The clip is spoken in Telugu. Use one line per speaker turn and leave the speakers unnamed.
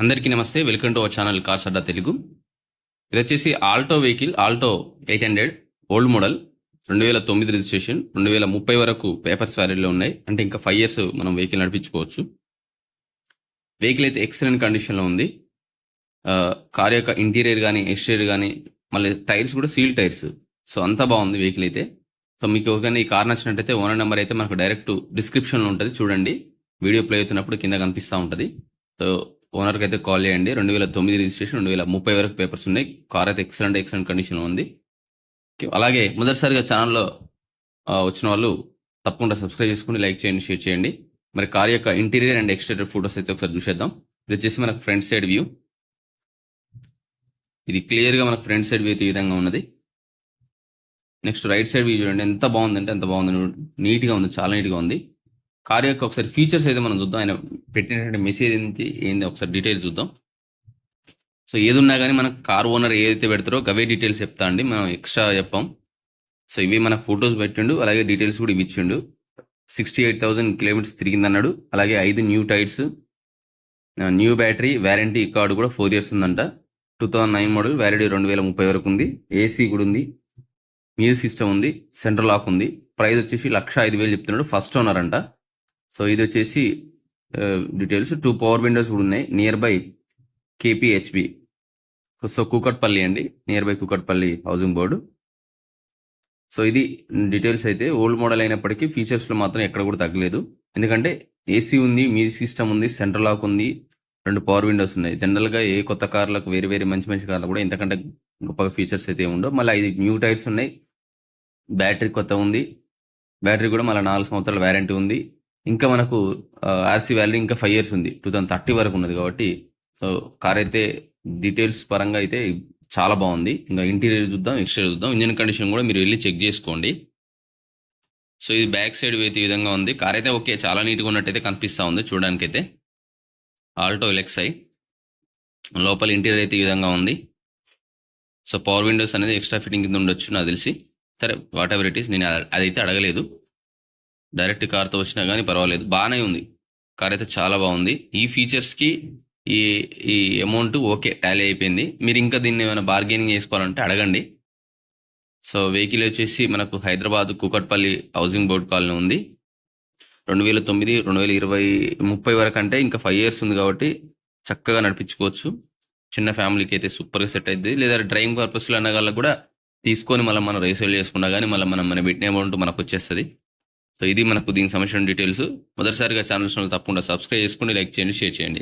అందరికీ నమస్తే. Welcome to our channel cars Adda Telugu. ఇది వచ్చేసి Alto vehicle, Alto 800 old model, 2009 registration, 2030 వరకు పేపర్స్ వ్యాలిడ్లో ఉన్నాయి. అంటే ఇంకా 5 ఇయర్స్ మనం వెహికల్ నడిపించుకోవచ్చు. వెహికల్ అయితే ఎక్సలెంట్ కండిషన్లో ఉంది. కార్ యొక్క ఇంటీరియర్ కానీ ఎక్స్టీరియర్ కానీ మళ్ళీ టైర్స్ కూడా సీల్ టైర్స్. సో అంతా బాగుంది వెహికల్ అయితే. సో మీకు ఒకవేళ ఈ కార్ నచ్చినట్టయితే ఓనర్ నెంబర్ అయితే మనకు డైరెక్ట్ డిస్క్రిప్షన్లో ఉంటుంది, చూడండి. వీడియో ప్లే అవుతున్నప్పుడు కింద కనిపిస్తూ ఉంటుంది. సో ఓనర్కి అయితే కాల్ చేయండి. 2009 రిజిస్ట్రేషన్, 2030 వరకు పేపర్స్ ఉన్నాయి. కార్ అయితే ఎక్సలెంట్ కండిషన్లో ఉంది. అలాగే మొదటిసారిగా ఛానల్లో వచ్చిన వాళ్ళు తప్పకుండా సబ్స్క్రైబ్ చేసుకుని లైక్ చేయండి, షేర్ చేయండి. మరి కార్ యొక్క ఇంటీరియర్ అండ్ ఎక్స్టీరియర్ ఫోటోస్ అయితే ఒకసారి చూసేద్దాం. ఇది వచ్చేసి మనకు ఫ్రంట్ సైడ్ వ్యూ. ఇది క్లియర్గా మనకు ఫ్రంట్ సైడ్ వ్యూ ఈ విధంగా ఉన్నది. నెక్స్ట్ రైట్ సైడ్ వ్యూ చూడండి, ఎంత బాగుందంటే ఎంత బాగుంది, నీట్గా ఉంది, చాలా నీట్గా ఉంది. కార్ యొక్క ఒకసారి ఫీచర్స్ అయితే మనం చూద్దాం. ఆయన పెట్టినటువంటి మెసేజ్ ఏంటి ఒకసారి డీటెయిల్స్ చూద్దాం. సో ఏది ఉన్నా కానీ మనకు కార్ ఓనర్ ఏదైతే పెడతారో అవే డీటెయిల్స్ చెప్తా అండి, మనం ఎక్స్ట్రా చెప్పాం. సో ఇవి మనకు ఫొటోస్ పెట్టిండు, అలాగే డీటెయిల్స్ కూడా ఇవి ఇచ్చిండు. 68,000 కిలోమీటర్స్ తిరిగింది అన్నాడు. అలాగే 5 new tyres, new battery, warranty card కూడా 4 ఇయర్స్ ఉందంట. 2009 మోడల్, వ్యాలిడిటీ 2030 వరకు ఉంది. ఏసీ కూడా ఉంది, మ్యూజిక్ సిస్టమ్ ఉంది, సెంట్రల్ లాక్ ఉంది. ప్రైస్ వచ్చేసి 1,05,000 చెప్తున్నాడు. ఫస్ట్ ఓనర్ అంట. సో ఇది వచ్చేసి డీటెయిల్స్. 2 పవర్ విండోస్ కూడా ఉన్నాయి. Near by KPHB. So Kukatpally అండి, near by Kukatpally housing board. So ఇది డీటెయిల్స్ అయితే. ఓల్డ్ మోడల్ అయినప్పటికీ ఫీచర్స్లో మాత్రం ఎక్కడ కూడా తగ్గలేదు. ఎందుకంటే ఏసీ ఉంది, మ్యూజిక్ సిస్టమ్ ఉంది, సెంట్రల్ లాక్ ఉంది, 2 పవర్ విండోస్ ఉన్నాయి. జనరల్గా ఏ కొత్త కార్లకు వేరే మంచి కార్లు కూడా ఇంతకంటే గొప్ప ఫీచర్స్ అయితే ఉండవు. మళ్ళీ 5 న్యూ టైర్స్ ఉన్నాయి. బ్యాటరీ కొత్త ఉంది. బ్యాటరీ కూడా మళ్ళీ 4 సంవత్సరాల వ్యారంటీ ఉంది. ఇంకా మనకు ఆర్సీ వాల్యూ ఇంకా 5 ఇయర్స్ ఉంది, 2030 వరకు ఉన్నది కాబట్టి. సో కార్ అయితే డీటెయిల్స్ పరంగా అయితే చాలా బాగుంది. ఇంకా ఇంటీరియర్ చూద్దాం, ఎక్స్టీరియర్ చూద్దాం. ఇంజిన్ కండిషన్ కూడా మీరు వెళ్ళి చెక్ చేసుకోండి. సో ఇది బ్యాక్ సైడ్ అయితే ఈ విధంగా ఉంది. కార్ అయితే ఓకే, చాలా నీట్గా ఉన్నట్టయితే కనిపిస్తూ ఉంది చూడడానికైతే. ఆల్టో ఎలెక్సై లోపల ఇంటీరియర్ అయితే ఈ విధంగా ఉంది. సో పవర్ విండోస్ అనేది ఎక్స్ట్రా ఫిట్టింగ్ కింద ఉండొచ్చు నాకు తెలిసి. సరే, వాట్ ఎవర్ ఇట్ ఈస్, నేను అదైతే అడగలేదు. డైరెక్ట్ కార్తో వచ్చినా కానీ పర్వాలేదు, బాగానే ఉంది. కార్ అయితే చాలా బాగుంది. ఈ ఫీచర్స్కి ఈ అమౌంట్ ఓకే, టాలీ అయిపోయింది. మీరు ఇంకా దీన్ని ఏమైనా బార్గెనింగ్ చేసుకోవాలంటే అడగండి. సో వెహికల్ వచ్చేసి మనకు Hyderabad Kukatpally housing board colony ఉంది. 2009, 2020, 30 వరకు అంటే ఇంకా 5 ఇయర్స్ ఉంది కాబట్టి చక్కగా నడిపించుకోవచ్చు. చిన్న ఫ్యామిలీకి అయితే సూపర్గా సెట్ అవుతుంది. లేదా డ్రైవింగ్ పర్పస్లో అన్న వాళ్ళకి కూడా తీసుకొని మళ్ళీ మనం రీసేల్ చేసుకున్నా కానీ మనం పెట్టిన అమౌంట్ మనకు వచ్చేస్తుంది. సో ఇది మనకు దీనికి సంబంధించిన డీటెయిల్స్. మొదటిసారిగా ఛానల్స్ తప్పకుండా సబ్స్క్రైబ్ చేసుకోండి, లైక్ చేయండి, షేర్ చేయండి.